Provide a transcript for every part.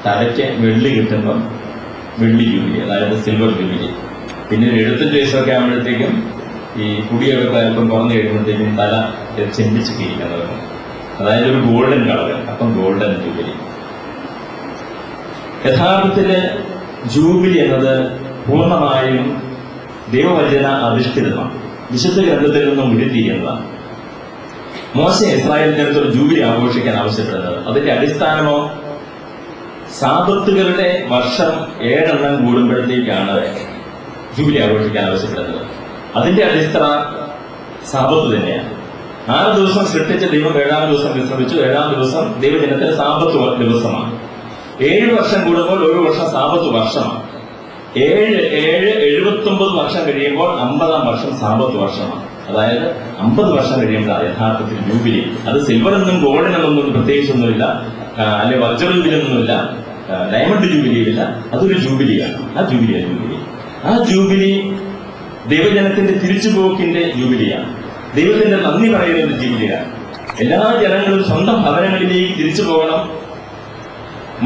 തലയ്ക്ക് വെള്ളി കിട്ടുമ്പം വെള്ളി ജൂബിലി, അതായത് സിൽവർ ജൂബിലി. പിന്നെ 75 വയസ്സൊക്കെ ആകുമ്പോഴത്തേക്കും ഈ കുടിയൊക്കെ അല്പം കുറഞ്ഞു കഴിയുമ്പോഴത്തേക്കും തല ചെന്നിച്ച് ഇരിക്കുന്നത്, അതായത് ഒരു ഗോൾഡൻ കളർ, അപ്പം ഗോൾഡൻ ജൂബിലി. യഥാർത്ഥത്തില് ജൂബിലി എന്നത് പൂർണ്ണമായും ദൈവവചന അധിഷ്ഠിതമാണ്, വിശുദ്ധ ഗ്രന്ഥത്തിൽ നിന്നും ഉരുത്തിരിക്കുന്നതാണ്. മോശ ഇസ്രായേലിന്റെ അടുത്ത് ഒരു ജൂബിലി ആഘോഷിക്കാൻ ആവശ്യപ്പെടുന്നത് അതിന്റെ അടിസ്ഥാനമോ സാബത്തുകളുടെ വർഷം 7 എണ്ണം കൂടുമ്പോഴത്തേക്കാണ് ജൂബിലി ആഘോഷിക്കാൻ ആവശ്യപ്പെടുന്നത്. അതിന്റെ അടിസ്ഥാന സാബത്ത് തന്നെയാണ്. 6 ദിവസം സൃഷ്ടിച്ച ദൈവം 7-ാം ദിവസം വിശ്രമിച്ചു. 7-ാം ദിവസം ദൈവദിനത്തിന് സാബത്ത് ദിവസമാണ്. 7 വർഷം കൂടുമ്പോൾ ഒരു വർഷം സാബത്ത് വർഷമാണ്. 79 വർഷം കഴിയുമ്പോൾ 50-ാം വർഷം സാബത്ത് വർഷമാണ്. അതായത് 50 വർഷം കഴിയുമ്പോഴാണ് യഥാർത്ഥത്തിൽ ജൂബിലി. അത് സിൽവറെന്നും ഗോൾഡിനെന്നൊന്നും പ്രത്യേകിച്ചൊന്നുമില്ല, അല്ലെ വർജർ ജൂബിലിയൊന്നുമില്ല, ഡയമണ്ട് ജൂബിലിയില്ല. അതൊരു ജൂബിലിയാണ്. ആ ജൂബിലി ദൈവജനത്തിന്റെ തിരിച്ചുപോക്കിന്റെ ജൂബിലിയാണ്. ദൈവത്തിന്റെ നന്ദി പറയുന്ന ഒരു ജൂബിലിയാണ്. എല്ലാ ജനങ്ങളും സ്വന്തം ഭവനങ്ങളിലേക്ക് തിരിച്ചു പോകണം.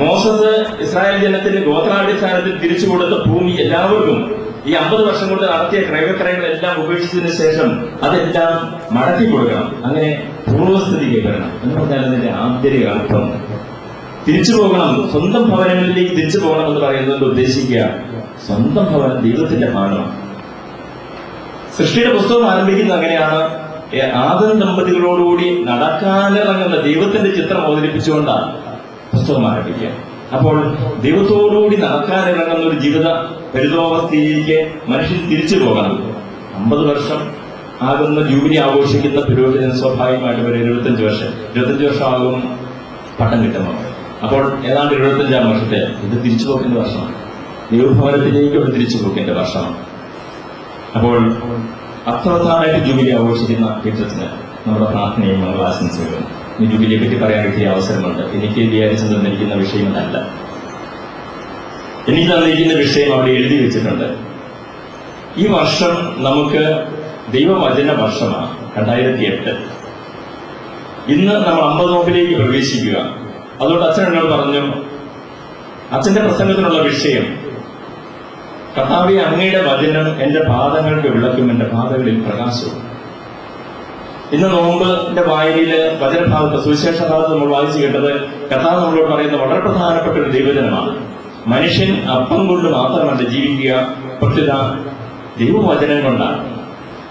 മോസസ് ഇസ്രായേൽ ജനത്തിന്റെ ഗോത്രാടിസ്ഥാനത്തിൽ തിരിച്ചു കൊടുത്ത ഭൂമി എല്ലാവർക്കും ഈ 50 വർഷം കൊണ്ട് നടത്തിയ ക്രയവിക്രയങ്ങളെല്ലാം ഉപേക്ഷിച്ചതിന് ശേഷം അതെല്ലാം മടക്കി കൊടുക്കണം. അങ്ങനെ പൂർവ്വസ്ഥിതിക്ക് വരണം എന്ന് പറഞ്ഞാൽ അതിന്റെ ആന്തരിക അർത്ഥം തിരിച്ചു പോകണം, സ്വന്തം ഭവനങ്ങളിലേക്ക് തിരിച്ചു പോകണം എന്ന് പറയുന്നത് ഉദ്ദേശിക്കുക സ്വന്തം ഭവനം ദൈവത്തിന്റെ ഭവനമാണ്. സൃഷ്ടിയുടെ പുസ്തകം ആരംഭിക്കുന്നത് അങ്ങനെയാണ്. ആദം ദമ്പതികളോടുകൂടി നടക്കാനിറങ്ങുന്ന ദൈവത്തിന്റെ ചിത്രം അവതരിപ്പിച്ചുകൊണ്ടാണ് പുസ്തകം ആരംഭിക്കുക. അപ്പോൾ ദൈവത്തോടുകൂടി നടക്കാനിറങ്ങുന്ന ഒരു ജീവിത പരിതോവസ്ഥയിലേക്ക് മനുഷ്യൻ തിരിച്ചു പോകണം. 50 വർഷം ആകുന്ന ജൂബിലി ആഘോഷിക്കുന്ന പുരോഹിതൻ സ്വാഭാവികമായിട്ടും ഒരു 25 വർഷം ആകും പട്ടം കിട്ടുമ്പോൾ. അപ്പോൾ ഏതാണ്ട് 75-ാം വർഷത്തെ ഇത് തിരിച്ചുപോക്കേണ്ട വർഷമാണ്. ദൈവഭവനത്തിലേക്ക് ഒരു തിരിച്ചുപോക്കേണ്ട വർഷമാണ്. അപ്പോൾ അർത്ഥവത്തായിട്ട് ജൂബിലി ആഘോഷിക്കുന്ന പീഠത്തിന് നമ്മുടെ പ്രാർത്ഥനയും നമ്മൾ ആശംസകളും. ഈ ജൂബിലിയെ പറ്റി പറയാൻ കിട്ടിയ അവസരമുണ്ട്. എനിക്ക് വിചാരിച്ചു തന്നിരിക്കുന്ന വിഷയമല്ല, എനിക്ക് തന്നിരിക്കുന്ന വിഷയം അവിടെ എഴുതി വെച്ചിട്ടുണ്ട്. ഈ വർഷം നമുക്ക് ദൈവവചന വർഷമാണ്, 2008. ഇന്ന് നമ്മൾ 50 നോമ്പിലേക്ക് പ്രവേശിക്കുക. അതുകൊണ്ട് അച്ഛൻ എന്നോട് പറഞ്ഞു, അച്ഛന്റെ പ്രസംഗത്തിനുള്ള വിഷയം കർത്താവേ അങ്ങയുടെ വചനം എന്റെ പാദങ്ങൾക്ക് വിളക്കും, എന്റെ പാതകളിൽ പ്രകാശവും. ഇന്ന് നോമ്പിന്റെ വായനയില് വചനഭാഗത്ത് സുവിശേഷ ഭാഗത്ത് നമ്മൾ വായിച്ചു കേട്ടത് കർത്താവ് നമ്മളോട് പറയുന്ന വളരെ പ്രധാനപ്പെട്ട ഒരു ദൈവജനമാണ്. മനുഷ്യൻ അപ്പം കൊണ്ട് മാത്രമല്ല ജീവിക്കുക, പ്രത്യേക ദൈവവചനം കൊണ്ടാണ്.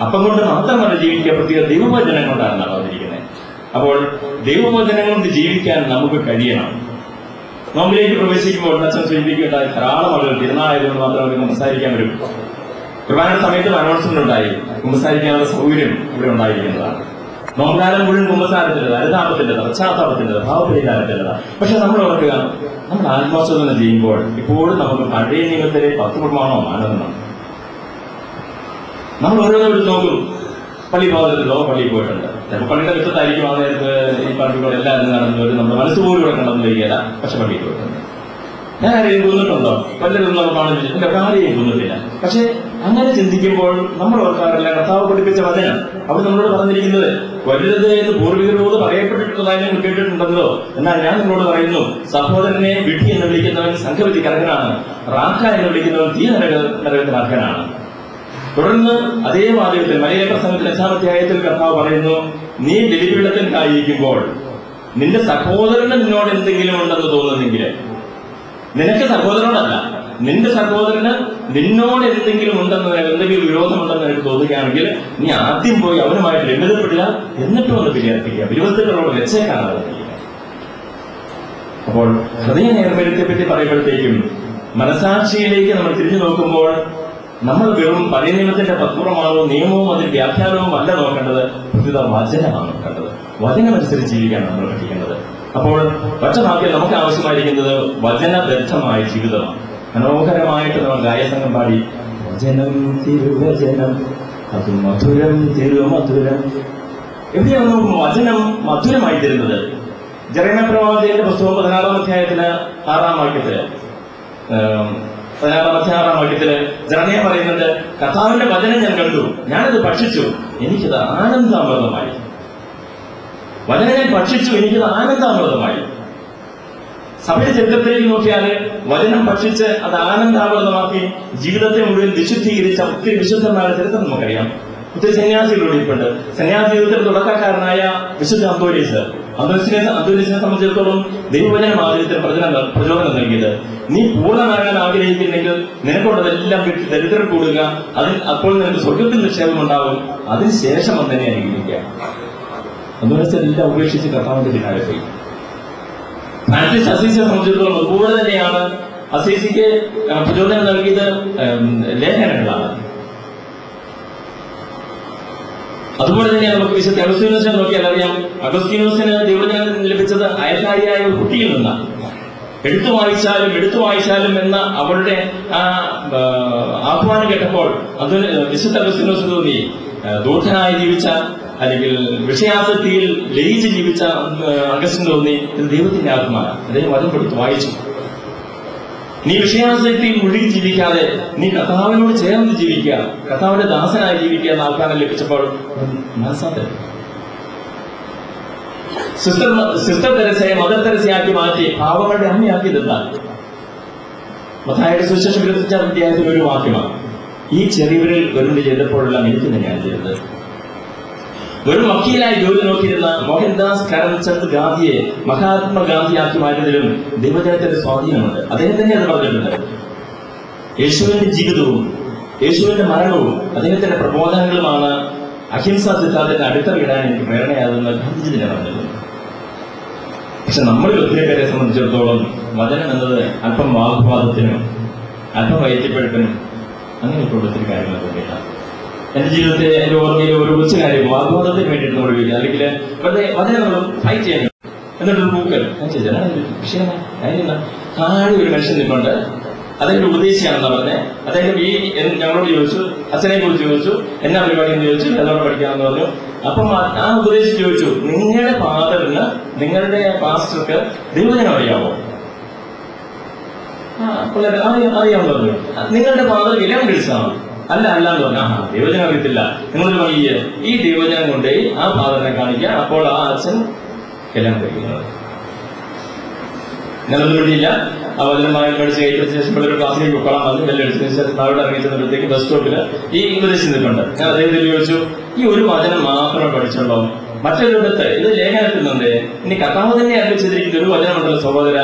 അപ്പം കൊണ്ട് മാത്രമല്ല ജീവിക്കുക, പ്രത്യേക ദൈവവചനം കൊണ്ടാണ് പറഞ്ഞിരിക്കുന്നത്. അപ്പോൾ ദൈവവചനം കൊണ്ട് ജീവിക്കാൻ നമുക്ക് കഴിയണം. നോമ്പിലേക്ക് പ്രവേശിക്കുമ്പോൾ അച്ഛൻ സൂചിപ്പിക്കുകയുണ്ടായി, ധാരാളം ആളുകൾ തിരുനാളായതുകൊണ്ട് മാത്രം അവർക്ക് സംസാരിക്കാൻ വരും. കുർബാന സമയത്ത് അനൗൺസ്മെന്റ് ഉണ്ടായി, കുമ്പസാരിക്കാനുള്ള സൗകര്യം ഇവിടെ ഉണ്ടായിരിക്കുന്നതാണ്. നോമ്പ്കാലം മുഴുവൻ കുമ്പസാരത്തിൻ്റെത്, അനുതാപത്തിൻ്റെത്, പശ്ചാത്താപത്തിൻ്റെത്, ഭാവപരിഹാരത്തിൻ്റെതാണ്. പക്ഷെ നമ്മൾ ഓർക്കുക, നമ്മൾ ആത്മാസ്വദനം ചെയ്യുമ്പോൾ ഇപ്പോഴും നമുക്ക് പഴയ നിയമത്തിലെ 10 പ്രമാണോ മാനദണ്ഡം നമ്മൾ ഓരോന്നും നോക്കും. പള്ളി പോകുന്നതിലോ പള്ളിയിൽ പോയിട്ടുണ്ട്, ചിലപ്പോൾ പള്ളിയുടെ വിട്ടത്തായിരിക്കും. ആ നേരത്ത് ഈ പള്ളികളോട് എല്ലാവരും നടന്നവർ നമ്മുടെ മനസ്സുപോലും ഇവിടെ കണ്ടെന്ന് വരികയില്ല, പക്ഷെ പള്ളിയിൽ പോയിട്ടുണ്ട്. ഞാൻ ആരെയും കൊന്നിട്ടുണ്ടോ? പലരും നമ്മൾ കാണിച്ചു, എന്റെ ആരെയും കൊന്നിട്ടില്ല. പക്ഷെ അങ്ങനെ ചിന്തിക്കുമ്പോൾ നമ്മൾ ഓർക്കാറില്ല കർത്താവ് പഠിപ്പിച്ച വചനം. അവർ നമ്മളോട് പറഞ്ഞിരിക്കുന്നത് കൊല്ലരുത് എന്ന് പൂർവികരോട് പറയപ്പെട്ടിട്ടുള്ളതായി നിങ്ങൾ കേട്ടിട്ടുണ്ടല്ലോ. എന്നാൽ ഞാൻ നിങ്ങളോട് പറയുന്നു, സഹോദരനെ വിഡ്ഢി എന്ന് വിളിക്കുന്നവൻ സംഘവിധിക്ക് അർഹനാണ്, റാഖ എന്ന് വിളിക്കുന്നവൻ തീ നരകത്തിന് അർഹനാണ്. തുടർന്ന് അതേ വാചകത്തിൽ മലയ പ്രസംഗത്തിൽ 5-ാം അധ്യായത്തിൽ കർത്താവ് പറയുന്നു, നീ ബലിപീഠത്തിനായിരിക്കുമ്പോൾ നിന്റെ സഹോദരന് നിന്നോട് എന്തെങ്കിലും ഉണ്ടെന്ന് തോന്നുന്നെങ്കിൽ, നിനക്ക് സഹോദരനോടല്ല, നിന്റെ സഹോദരന് നിന്നോട് എന്തെങ്കിലും ഉണ്ടെന്ന്, എന്തെങ്കിലും വിരോധമുണ്ടെന്ന് നിനക്ക് തോന്നുകയാണെങ്കിൽ നീ ആദ്യം പോയി അവനുമായിട്ട് രംഗതപ്പെടുക, എന്നിട്ടും ഒന്ന് ബലിയർപ്പിക്കുക. ബലിവസ്തുക്കളോട് വെച്ചേക്കാണ് പറയുക. അപ്പോൾ ഹൃദയ നേർമര്യത്തെ പറ്റി പറയുമ്പോഴത്തേക്കും മനസാക്ഷിയിലേക്ക് നമ്മൾ തിരിഞ്ഞു നോക്കുമ്പോൾ നമ്മൾ വെറും പഴയ നിയമത്തിന്റെ പത്പൂർവമാണോ നിയമവും അതിന്റെ വ്യാഖ്യാനവും അല്ല നോക്കേണ്ടത്, പ്രത്യേക വചനമാണ് നോക്കേണ്ടത്. വചനമനുസരിച്ച് ജീവിക്കാൻ നമ്മൾ പഠിക്കേണ്ടത്. അപ്പോൾ ഒറ്റവാക്കിൽ നമുക്ക് ആവശ്യമായിരിക്കുന്നത് വചനബദ്ധമായ ജീവിതമാണ്. മനോഹരമായിട്ട് നമ്മൾ ഗായസംഘം പാടി, വചനം തിരുവചനം അത് മധുരം തിരുമധുരം. എവിടെയാണ് നമുക്ക് വചനം മധുരമായി തരുന്നത്? ജെറമ്യാ പ്രവാചകന്റെ പുസ്തകം 16-ാം അധ്യായത്തിന് 6-ാം വാക്യത്തില് 16-ാം വാക്യത്തില് ജെറമ്യാ പറയുന്നുണ്ട്, കർത്താവിന്റെ വചനം ഞാൻ കണ്ടു, ഞാനത് ഭക്ഷിച്ചു, എനിക്കത് ആനന്ദാമൃതമായി. വചനം ഞാൻ ഭക്ഷിച്ചു, എനിക്കത് ആനന്ദാമൃതമായി. സഭയുടെ ചരിത്രത്തിലേക്ക് നോക്കിയാൽ വചനം ഭക്ഷിച്ച് അത് ആനന്ദാവൃതമാക്കി ജീവിതത്തെ മുഴുവൻ വിശുദ്ധീകരിച്ച ഒത്തിരി വിശുദ്ധന്മാരുടെ ചരിത്രം നമുക്കറിയാം. ഒത്തിരി സന്യാസികളോട് ഇരിപ്പുണ്ട്. സന്യാസി ജീവിതത്തിൽ തുടക്കക്കാരനായ വിശുദ്ധ അന്തോനീസിനെ സംബന്ധിച്ചിടത്തോളം ദൈവവചനം ആദ്യത്തിൽ പ്രചോദനം നൽകിയത്, നീ പൂർണ്ണനാകാൻ ആഗ്രഹിക്കുന്നെങ്കിൽ നിനക്കൊണ്ടതെല്ലാം വിട്ട് ദരിദ്രർ കൂടുക, അപ്പോൾ നിനക്ക് സ്വർഗത്തിൽ നിക്ഷേപം ഉണ്ടാവും, അതിനുശേഷം തന്നെ അനുഗ്രഹിക്കുക. അന്തോനീസെല്ലാം ഉപേക്ഷിച്ച് കർത്താവിന്റെ പിന്നാലെ പോയി. ഫ്രാൻസിസ് അസീസിയെ സംബന്ധിച്ചിടത്തോളം അതുപോലെ തന്നെയാണ്. അസീസിക്ക് പ്രചോദനം നൽകിയത് ലേഖനങ്ങളാണ്. അതുപോലെ തന്നെ നമുക്ക് വിശുദ്ധ അഗസ്തീനോസിനെ നോക്കിയാൽ അറിയാം, അഗസ്തീനോസിന് ദൈവജ്ഞാനം ലഭിച്ചത് അയൽക്കാരിയായ ഒരു കുട്ടിയിൽ നിന്നാണ്. എടുത്തു വായിച്ചാലും എന്ന അവളുടെ ആ ആഹ്വാനം കേട്ടപ്പോൾ അതിന് വിശുദ്ധ അഗസ്തീനോസ് തോന്നി, ദൂർത്തനായി ജീവിച്ച അല്ലെങ്കിൽ വിഷയാസക്തിയിൽ ലയിച്ച് ജീവിച്ച അഗസ്റ്റിന് തോന്നി ഇത് ദൈവത്തിന്റെ ആത്മാവാണ്. അദ്ദേഹം വചനം കൊടുത്ത് വായിച്ചു. നീ വിഷയാസക്തിയിൽ മുഴുകി ജീവിക്കാതെ നീ കർത്താവിനോട് ചേർന്ന് ജീവിക്കുക, കർത്താവിന്റെ ദാസനായി ജീവിക്കുക എന്ന ആഹ്വാനം ലഭിച്ചപ്പോൾ മനസ്സാന്തരം. സിസ്റ്റർ തെരേസയെ മദർ തെരേസയാക്കി മാറ്റി പാവങ്ങളുടെ അമ്മയാക്കിയത് എന്താണ്? മത്തായിയുടെ സുവിശേഷം 25-ാം അധ്യായത്തിൽ ഒരു വാക്യമാണ്, ഈ ചെറിയവരിൽ ഒരുണ്ട് ചെയ്തപ്പോഴുള്ള എനിക്ക് തന്നെയാണ് ചെയ്തത്. ഒരു വക്കീലായി ജോലി നോക്കിയിരുന്ന മോഹൻദാസ് കരംചന്ദ് ഗാന്ധിയെ മഹാത്മാഗാന്ധിയാക്കി മാറ്റുന്നതിലും ദൈവജനത്തിന്റെ സ്വാധീനമുണ്ട്. അദ്ദേഹം തന്നെ അത് പറഞ്ഞിട്ടുണ്ട്. യേശുവിന്റെ ജീവിതവും യേശുവിന്റെ മരണവും അദ്ദേഹത്തിന്റെ പ്രബോധനങ്ങളുമാണ് അഹിംസാ സിദ്ധാന്തത്തിന് അടിത്തറയിടാൻ എനിക്ക് പ്രേരണയാകുന്ന ഗാന്ധിജി തന്നെ പറഞ്ഞത്. പക്ഷെ നമ്മളിൽ ഒത്തിരി പേരെ സംബന്ധിച്ചിടത്തോളം വചനം എന്നത് അല്പം വാഗ്വാദത്തിനും അല്പം വൈദ്യപ്പെടുപ്പിനും അങ്ങനെയൊക്കെ ഒത്തിരി കാര്യങ്ങളൊക്കെ കേട്ടാം. എന്റെ ജീവിതത്തെ എന്റെ ഓർമ്മയിൽ ഒരു കൊച്ചു കാര്യം വാഗ്വാദത്തിന് വേണ്ടിയിട്ട് നമ്മൾ ഉപയോഗിക്കുക, അല്ലെങ്കിൽ വെറുതെ വചനം നമ്മൾ ഫൈറ്റ് ചെയ്യാൻ എന്നിട്ടൊരു പൂക്കൽ വിഷയം കാര്യമില്ല. താഴെ ഒരു മനുഷ്യൻ നിൽപ്പുണ്ട്, അദ്ദേഹം ഉപദേശിയാണെന്നാ പറഞ്ഞത്. അദ്ദേഹം ഞങ്ങളോട് ചോദിച്ചു, അച്ഛനെ കുറിച്ച് ചോദിച്ചു, എന്നാ പരിപാടി എന്ന് ചോദിച്ചു, എന്നോട് പഠിക്കാമെന്ന് പറഞ്ഞു. അപ്പം ആ ഉപദേശിച്ച് ചോദിച്ചു, നിങ്ങളുടെ ഫാദറിന് നിങ്ങളുടെ പാസ്റ്റർക്ക് ദൈവജനം അറിയാമോ? അറിയാമെന്ന് പറഞ്ഞു. നിങ്ങളുടെ ഫാദർ ഇലം കഴിച്ചതാണോ? അല്ലാന്ന് പറഞ്ഞു. ദൈവജനം അറിയത്തില്ല. നിങ്ങളൊരു വഴിയെ ഈ ദൈവജനം കൊണ്ട് ആ ഫാദറിനെ കാണിക്കുക, അപ്പോൾ ആ അച്ഛൻ എല്ലാം കഴിക്കുന്നത്. ഞാനൊന്നും വഴിയില്ല. ആ വചനമായി പഠിച്ച് കഴിഞ്ഞ ശേഷം ഒരു ക്ലാസ്സിലേക്ക് ഉൾക്കൊള്ളാൻ വന്നു. വെല്ലടിച്ചതിന് ശേഷം അവിടെ ഇറങ്ങിച്ചപ്പോഴത്തേക്ക് ബസ് സ്റ്റോപ്പിൽ ഈ ഉപദേശം നിൽക്കുന്നുണ്ട്. ഞാൻ അദ്ദേഹത്തിൽ ചോദിച്ചു, ഈ ഒരു വചനം മാത്രമേ പഠിച്ചുള്ളൂ, മറ്റൊരിടത്ത് ഇത് ലേഖനത്തിൽ നിന്നുണ്ട്, ഇനി കർത്താവ് തന്നെ അറിയിച്ചിരിക്കുന്ന ഒരു വചനമുണ്ടല്ലോ സഹോദര,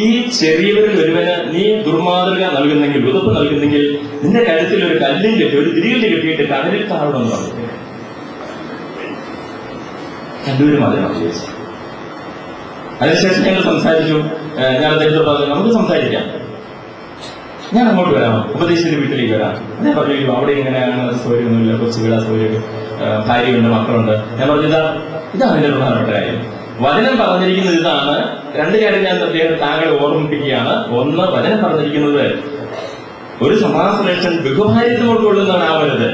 ഈ ചെറിയവരിൽ ഒരുവന് നീ ദുർമാതൃക നൽകുന്നെങ്കിൽ, ഉതപ്പ് നൽകുന്നെങ്കിൽ നിന്റെ കരുത്തിൽ ഒരു കല്ലും കെട്ടി ഒരു തിരികെ കെട്ടിയിട്ട് കടലിൽ താഴണമെന്ന് പറഞ്ഞു. രണ്ടുപേരും വചനം ചോദിച്ചു. അതിനുശേഷം ഞങ്ങൾ സംസാരിച്ചു. ഞാൻ അദ്ദേഹത്തോട് പറഞ്ഞു, നമുക്ക് സംസാരിക്കാം, ഞാൻ അങ്ങോട്ട് വരാം, ഉപദേശത്തിന്റെ വീട്ടിലേക്ക് വരാം. ഞാൻ പറഞ്ഞു, അവിടെ ഇങ്ങനെയാണ് സൗകര്യമൊന്നുമില്ല, കുറച്ച് വീടാ സൗകര്യം, ഭാര്യയുണ്ട്, മക്കളുണ്ട്. ഞാൻ പറഞ്ഞു, ഇതാണ് എന്റെ പ്രധാനപ്പെട്ട കാര്യം. വചനം പറഞ്ഞിരിക്കുന്നത് ഇതാണ്. രണ്ട് കാര്യം ഞാൻ താങ്കളെ ഓർമ്മിപ്പിക്കുകയാണ്. ഒന്ന്, വചനം പറഞ്ഞിരിക്കുന്നത് ഒരു സമാസലേഷൻ ബഹുഭാര്യത്വം ഉൾക്കൊള്ളുന്നവനാവരുത്,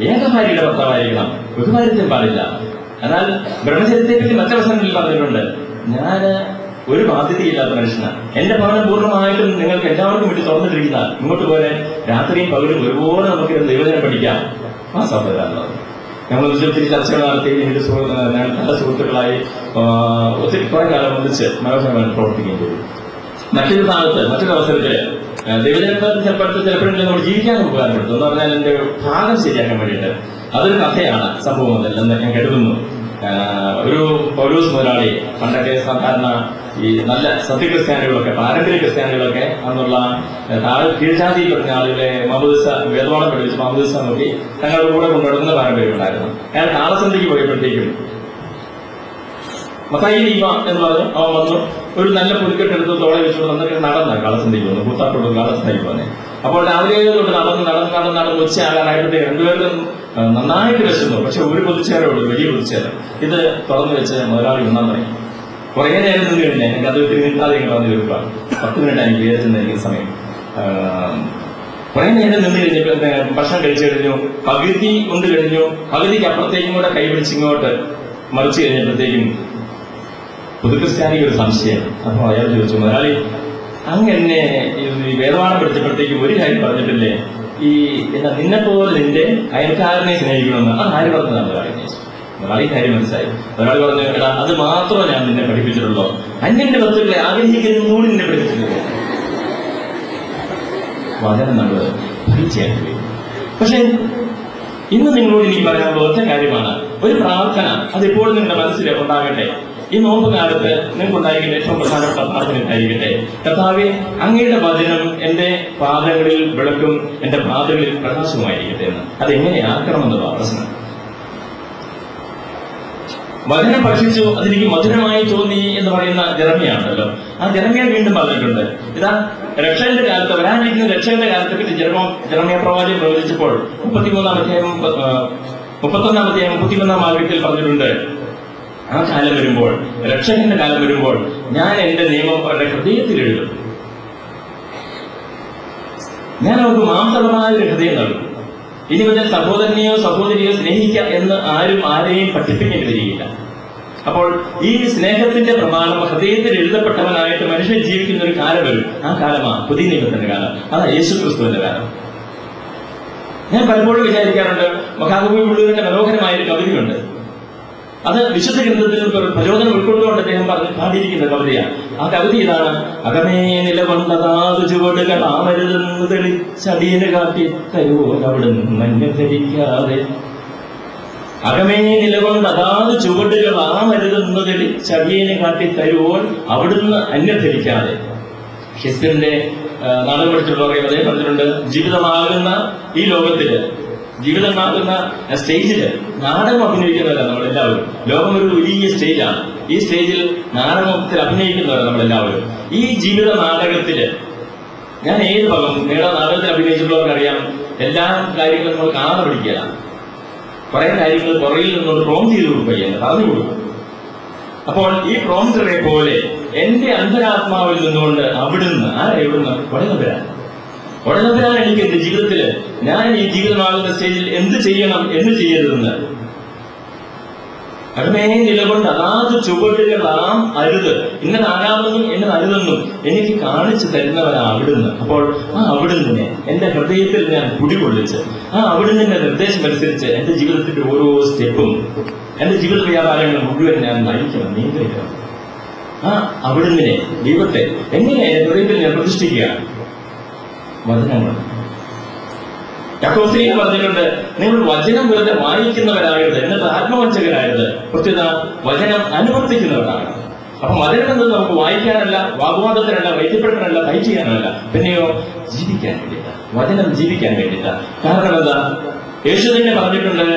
ഏകഭാര്യയുടെ ഭർത്താവായിരിക്കണം, ബഹുഭാര്യത്വം പാടില്ല. എന്നാൽ ബ്രഹ്മചര്യത്തെ പറ്റി മറ്റവസരങ്ങളിൽ പറഞ്ഞിട്ടുണ്ട്, ഞാൻ ഒരു ബാധ്യതയില്ലാത്ത മനുഷ്യനാണ്, എന്റെ ഭവനം പൂർണ്ണമായിട്ടും നിങ്ങൾക്ക് എല്ലാവർക്കും വേണ്ടി തുറന്നിട്ടിരിക്കുന്ന, ഇങ്ങോട്ട് പോലെ രാത്രിയും പകലും ഒരുപോലെ നമുക്ക് ദൈവജനം പഠിക്കാം. ആ സഹോദരൻ ഞങ്ങൾ ഒത്തിരി ചർച്ചകൾ നടത്തി. നല്ല സുഹൃത്തുക്കളായി ഒത്തിരി കുറെ കാലം ഒന്നിച്ച് മനോഹരമായി പ്രവർത്തിക്കുകയും ചെയ്തു. മറ്റൊരു ഭാഗത്ത് മറ്റൊരു അവസരത്തില് ദൈവജനത്തിൽ ചിലപ്പോഴെങ്കിലും നമ്മൾ ജീവിക്കാൻ ഉപകാരപ്പെടുത്തും എന്ന് പറഞ്ഞാൽ എന്റെ ഭാഗം ശരിയാക്കാൻ വേണ്ടിയിട്ട് അതൊരു കഥയാണ്, സംഭവം അതല്ലെന്ന് ഞാൻ കരുതുന്നു. ഒരു പൗലോസ് മുതലാളി, പണ്ടൊക്കെ സാധാരണ ഈ നല്ല സത്യക്രിസ്ത്യാനികളൊക്കെ, പാരമ്പര്യ ക്രിസ്ത്യാനികളൊക്കെ അന്നുള്ള കീഴ്ജാതിയിൽ പറഞ്ഞ ആളുകളെ മാമോദിസ വേദപാഠം പഠിപ്പിച്ച് മാമോദിസ നോക്കി തങ്ങളുടെ കൂടെ കൊണ്ടുവരുന്ന പാരമ്പര്യം ഉണ്ടായിരുന്നു. അയാൾ കാളസന്ധിക്ക് പോയപ്പോഴത്തേക്കും മത്തായി എന്ന് പറഞ്ഞു. അവൻ വന്നു, ഒരു നല്ല പുതുക്കെട്ടെടുത്ത് തോളെ വെച്ചുകൊണ്ട് വന്നിട്ട് നടന്ന കാളസന്ധിക്ക് വന്നു, കൂത്താട്ടോട് കാളസന്ധിക്ക് വന്നേ. അപ്പോൾ രാവിലെ തൊട്ട് നടന്ന് ഉച്ചയാകാനായിട്ട് രണ്ടുപേരും നന്നായിട്ട് വിശന്നു. പക്ഷെ ഒരു പൊതിച്ചേരേ ഉള്ളൂ, വലിയ പൊതിച്ചേര. ഇത് തുറന്നു വെച്ച് മുതലാളി ഉണ്ണാൻ തുടങ്ങി. കുറെ നേരം നിന്ന് കഴിഞ്ഞാൽ എനിക്ക് അത് ഒത്തിരി നിൽക്കാതെ വന്നു തീർക്കാം. 10 മിനിറ്റ് എനിക്ക് വിചാരിച്ചിരുന്ന സമയം. കുറെ നേരം നിന്ന് കഴിഞ്ഞപ്പോൾ ഭക്ഷണം കഴിച്ചു കഴിഞ്ഞു, പകുതി കൊണ്ട് കഴിഞ്ഞു, പകുതിക്ക് അപ്പുറത്തേക്കും കൂടെ കൈപിടിച്ചിങ്ങോട്ട് മറിച്ച് കഴിഞ്ഞപ്പോഴത്തേക്കും പുതുക്രിസ്ത്യാനിക്ക് ഒരു സംശയം. അപ്പൊ അയാൾ ചോദിച്ചു, മുതലാളി അങ്ങനെ ഈ വേദപാഠം പഠിച്ചപ്പോഴത്തേക്കും ഒരു കാര്യം പറഞ്ഞിട്ടില്ലേ, ഈ എന്താ നിന്നെ പോലെ നിന്റെ അയൽക്കാരനെ സ്നേഹിക്കണമെന്ന്? അത് ആര് പറഞ്ഞതാണ് മുതലാളി? ഒരാളീ കാര്യം മനസ്സിലായി. ഒരാൾ പറഞ്ഞു, എടാ അത് മാത്രമേ ഞാൻ നിന്നെ പഠിപ്പിച്ചിട്ടുള്ളൂ, അന്യന്റെ വസ്തുക്കളെ ആഗ്രഹിക്കുന്നതോട് നിന്നെ പഠിപ്പിച്ചിട്ടുള്ളൂ. വചനം നമ്മൾ പഠിച്ചേണ്ടി. പക്ഷെ ഇന്ന് നിങ്ങളോട് എനിക്ക് പറയാനുള്ള ഒറ്റ കാര്യമാണ്, ഒരു പ്രാർത്ഥന അതെപ്പോഴും നിങ്ങളുടെ മനസ്സിൽ ഉണ്ടാകട്ടെ. ഈ നോമ്പ് കാലത്ത് നിങ്ങൾക്ക് ഉണ്ടായിരിക്കട്ടെ ഏറ്റവും പ്രധാനപ്പെട്ട പ്രാർത്ഥന ഉണ്ടായിരിക്കട്ടെ, കർത്താവേ അങ്ങയുടെ വചനം എന്റെ പാദങ്ങളിൽ വിളക്കും എന്റെ പാദങ്ങളിൽ പ്രകാശവുമായിരിക്കട്ടെ എന്ന്. അതെങ്ങനെയാക്കണമെന്നുള്ള പ്രശ്നം. വചനം ഭക്ഷിച്ചു അതെനിക്ക് മധുരമായി തോന്നി എന്ന് പറയുന്ന ജെറമ്യാണല്ലോ. ആ ജെറമ്യ വീണ്ടും പറഞ്ഞിട്ടുണ്ട്, ഇതാ രക്ഷകന്റെ കാലത്ത്, വരാനിരിക്കുന്ന രക്ഷകന്റെ കാലത്തെ പറ്റി ജെറമ്യ പ്രവാചകൻ പ്രവചിച്ചപ്പോൾ 33-ാം അധ്യായം 31-ാം വാക്യത്തിൽ പറഞ്ഞിട്ടുണ്ട്, ആ കാലം വരുമ്പോൾ, രക്ഷകന്റെ കാലം വരുമ്പോൾ ഞാൻ എന്റെ നിയമം അവരുടെ ഹൃദയത്തിൽ എഴുതും, ഞാൻ അവർക്ക് മാംസപരമായ ഒരു ഹൃദയം നൽകും. ഇനി മുതൽ സഹോദരനെയോ സഹോദരിയോ സ്നേഹിക്കുക എന്ന് ആരും ആരെയും പഠിപ്പിക്കേണ്ടി വരികയില്ല. അപ്പോൾ ഈ സ്നേഹത്തിന്റെ പ്രമാണം ഹൃദയത്തിൽ എഴുതപ്പെട്ടവനായിട്ട് മനുഷ്യൻ ജീവിക്കുന്ന ഒരു കാലം വരും. ആ കാലമാണ് പുതിയ നിയമത്തിന്റെ കാലം, അതാ യേശുക്രിസ്തുവിന്റെ കാലം. ഞാൻ പലപ്പോഴും വിചാരിക്കാറുണ്ട്, മഹാകവി ഉള്ളൂരിന്റെ മനോഹരമായ ഒരു കവിതയുണ്ട്. അത് വിശുദ്ധ ഗ്രന്ഥത്തിൽ പ്രചോദനം ഉൾക്കൊണ്ടുകൊണ്ട് അദ്ദേഹം പാടിയിരിക്കുന്ന കവിതയാണ്. ആ കവിത ഇതാണ്: അകമേ നിലകൊണ്ടതാതു ചുവടുകൾ ആമരുതെന്ന് തെളിച്ചടിയന് കാട്ടി തരുവോ അവിടുന്ന് മഞ്ഞ ധരിക്കാതെ. അകമേ നിലകൊണ്ട് അതാത് ചുവടുകൾ ആമരുതെന്ന് തെളിച്ചടിയന് കാട്ടി തരുവോ അവിടുന്ന് അന്യധരിക്കാതെ. ഷേക്സ്പിയറിന്റെ നാടകം പഠിച്ചിട്ടുള്ള അദ്ദേഹം പറഞ്ഞിട്ടുണ്ട്, ജീവിതമാകുന്ന ഈ ലോകത്തില്, ജീവിതമാകുന്ന സ്റ്റേജില് നാടകം അഭിനയിക്കുന്നവരാണ് നമ്മളെല്ലാവരും. ലോകം ഒരു വലിയ സ്റ്റേജാണ്. ഈ സ്റ്റേജിൽ നാടകത്തിൽ അഭിനയിക്കുന്നവരാണ് നമ്മളെല്ലാവരും. ഈ ജീവിത നാടകത്തില് ഞാൻ ഏത് ഭാഗം നിങ്ങളുടെ നാടകത്തിൽ അഭിനയിച്ചിട്ടുള്ളവർക്കറിയാം, എല്ലാ കാര്യങ്ങളും നമ്മൾ കാണാതെ പഠിക്കുക. കുറെ കാര്യങ്ങൾ പുറകിൽ നിന്നോട് പ്രോം ചെയ്ത് കൊടുക്കുകയാണ്, പറഞ്ഞു കൊടുക്കും. അപ്പോൾ ഈ പ്രോംറ്ററെ പോലെ എന്റെ അന്തരാത്മാവിൽ നിന്നുകൊണ്ട് അവിടുന്ന് എവിടുന്ന് ഉടനവരാൻ എനിക്ക് എന്റെ ജീവിതത്തില് ഞാൻ ഈ ജീവിതമാകുന്ന സ്റ്റേജിൽ എന്ത് ചെയ്യണം എന്ന് ചെയ്യരുതെന്ന് അകമേ നിലകൊണ്ട് അതാത് ചുവടുകളാം അരുത്, ഇന്നതാകാമെന്നും എന്നതരുതെന്നും എനിക്ക് കാണിച്ചു തരുന്നവരാ അവിടുന്ന്. അപ്പോൾ ആ അവിടുന്ന് എന്റെ ഹൃദയത്തിൽ ഞാൻ കുടികൊള്ളിച്ച് ആ അവിടുന്ന് നിർദ്ദേശമനുസരിച്ച് എന്റെ ജീവിതത്തിന്റെ ഓരോ സ്റ്റെപ്പും, എന്റെ ജീവിത വ്യാപാരങ്ങൾ മുഴുവൻ ഞാൻ നയിക്കണം, നിയന്ത്രിക്കണം. ആ അവിടുന്ന് ദൈവത്തെ എങ്ങനെ ഹൃദയത്തിൽ ഞാൻ പ്രതിഷ്ഠിക്കുകയാണ്? വചനങ്ങൾ. യാക്കോബ് പറഞ്ഞിട്ടുണ്ട്, നിങ്ങൾ വചനം വെറുതെ വായിക്കുന്നവരാകരുത്, എന്നിട്ട് ആത്മവഞ്ചകരാകരുത്, പ്രത്യേക വചനം അനുവർത്തിക്കുന്നവരാകരുത്. അപ്പൊ വചനം എന്നത് നമുക്ക് വായിക്കാനല്ല, വാഗ്വാദത്തിനല്ല, വൈദ്യപ്പെടുത്താനല്ല, ഫൈറ്റ് ചെയ്യാനല്ല, പിന്നെയോ ജീവിക്കാൻ വേണ്ടിയിട്ട. വചനം ജീവിക്കാൻ വേണ്ടിയിട്ട. കാരണം എന്താ? യേശു തന്നെ പറഞ്ഞിട്ടുണ്ട്,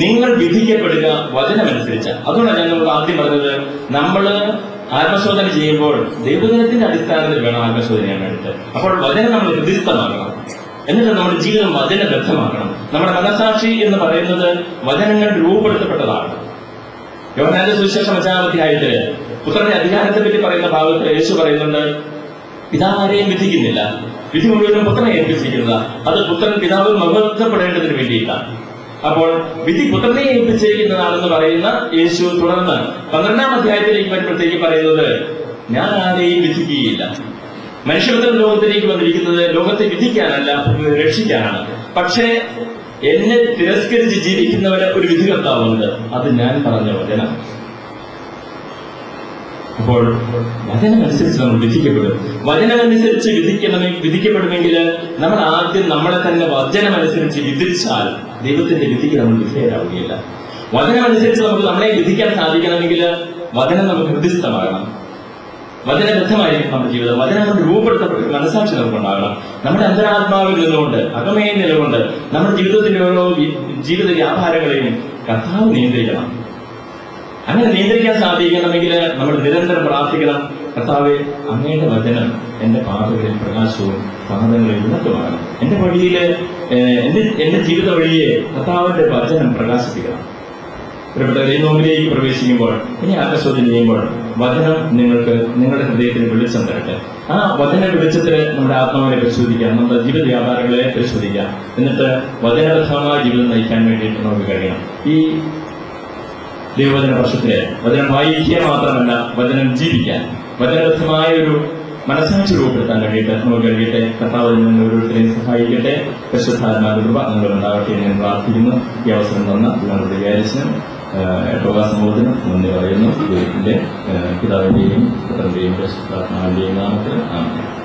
നിങ്ങൾ വിധിക്കപ്പെടുക വചനമനുസരിച്ച. അതുകൊണ്ടാണ് ഞാൻ നമ്മൾ ആദ്യം പറഞ്ഞത്, നമ്മള് ആത്മശോധന ചെയ്യുമ്പോൾ ദൈവജനത്തിന്റെ അടിസ്ഥാനത്തിൽ വേണം ആത്മശോധന ചെയ്യാൻ വേണ്ടിയിട്ട്. അപ്പോൾ വചനം നമ്മൾ ഹൃദയസ്ഥമാക്കണം, എന്നിട്ട് നമ്മുടെ ജീവിതം വചനബദ്ധമാക്കണം. നമ്മുടെ മനസാക്ഷി എന്ന് പറയുന്നത് വചനങ്ങൾ രൂപപ്പെടുത്തപ്പെട്ടതാണ്. യോഹന്നാന്റെ സുവിശേഷം 5-ാം അധ്യായത്തില് പുത്രന്റെ അധികാരത്തെ പറ്റി പറയുന്ന ഭാഗത്ത് യേശു പറയുന്നുണ്ട്, പിതാവാരെയും വിധിക്കുന്നില്ല, വിധി മുഴുവനും പുത്രനെ ഏൽപ്പിച്ചിരിക്കുന്നത്, അത് പുത്രൻ പിതാവിൽ മഹത്വപ്പെടേണ്ടതിന് വേണ്ടിയിട്ടാണ്. അപ്പോൾ വിധി പുത്രനെ ഏൽപ്പിച്ചിരിക്കുന്നതാണെന്ന് പറയുന്ന യേശു തുടർന്ന് 12-ാം അധ്യായത്തിലേക്ക് വരുമ്പോഴത്തേക്ക് പറയുന്നത്, ഞാൻ ആരെയും വിധിക്കുകയില്ല. മനുഷ്യപുത്രൻ ലോകത്തിലേക്ക് വന്നിരിക്കുന്നത് ലോകത്തെ വിധിക്കാനല്ല, രക്ഷിക്കാനാണ്. പക്ഷേ എന്നെ തിരസ്കരിച്ച് ജീവിക്കുന്നവന് ഒരു വിധികർത്താവുണ്ട്, അത് ഞാൻ പറഞ്ഞ വചനം. അപ്പോൾ വചനമനുസരിച്ച് നമ്മൾ വിധിക്കപ്പെടും. വചനമനുസരിച്ച് വിധിക്കപ്പെടുമെങ്കിൽ നമ്മൾ ആദ്യം നമ്മളെ തന്നെ വചനമനുസരിച്ച് വിധിച്ചാൽ ദൈവത്തിന്റെ വിധിക്ക് നമ്മൾ വിധേയരാവുകയില്ല. വചനമനുസരിച്ച് നമുക്ക് നമ്മളെ വിധിക്കാൻ സാധിക്കണമെങ്കിൽ വചനം നമുക്ക് ഹൃദയസ്ഥമാകണം, വചനബദ്ധമായിരിക്കും നമ്മുടെ ജീവിതം. വചനം കൊണ്ട് രൂപപ്പെടുത്തപ്പെട്ട മനസാക്ഷി നമുക്കുണ്ടാകണം. നമ്മുടെ അന്തരാത്മാവിൽ നിന്നുകൊണ്ട് അകമേ നിലകൊണ്ട് നമ്മുടെ ജീവിതത്തിന്റെ ഓരോ ജീവിത വ്യാപാരങ്ങളെയും കർത്താവ് നിയന്ത്രിക്കണം. അങ്ങനെ നിയന്ത്രിക്കാൻ സാധിക്കണമെങ്കിൽ നമ്മൾ നിരന്തരം പ്രാർത്ഥിക്കണം, കർത്താവേ അങ്ങയുടെ വചനം എന്റെ പാതകളിൽ പ്രകാശവും പാദങ്ങളിൽ വിളക്കുമാണ്. എന്റെ വഴിയില് എന്റെ ജീവിത വഴിയെ കർത്താവിന്റെ വചനം പ്രകാശിപ്പിക്കണം. ഈ നോമ്പിലേക്ക് പ്രവേശിക്കുമ്പോൾ, ഇനി ആത്മശോധന ചെയ്യുമ്പോൾ വചനം നിങ്ങൾക്ക് നിങ്ങളുടെ ഹൃദയത്തിന് വെളിച്ചം തരട്ടെ. ആ വചന വെളിച്ചത്തിൽ നമ്മുടെ ആത്മാവിനെ പരിശോധിക്കാം, നമ്മുടെ ജീവിത വ്യാപാരങ്ങളെ പരിശോധിക്കാം. എന്നിട്ട് വചനബദ്ധമായ ജീവിതം നയിക്കാൻ വേണ്ടിയിട്ട് നമുക്ക് കഴിയണം. ഈ ദൈവവചന വർഷത്തില് വചനം വായിക്കുക മാത്രമല്ല, വചനം ജീവിക്കാൻ, വചനബദ്ധമായ ഒരു മനസ്സാക്ഷി രൂപപ്പെടുത്താൻ കഴിയട്ടെ, നമുക്ക് കഴിയട്ടെ. കർത്താവ് നിങ്ങൾ ഓരോരുത്തരെയും സഹായിക്കട്ടെ. പരിശുദ്ധാത്മാവിന്റെ കൃപ നിങ്ങളുണ്ടാവട്ടെ എന്ന് ഞാൻ പ്രാർത്ഥിക്കുന്നു. ഈ അവസരം തന്ന നിങ്ങളുടെ വിചാരിച്ചതിനും സമൂഹത്തിനും നന്ദി പറയുന്നു. ദൈവത്തിന്റെ പിതാവിന്റെയും പുത്രന്റെയും പരിശുദ്ധാത്മാവിന്റെയും നാമത്തിൽ ആമേൻ.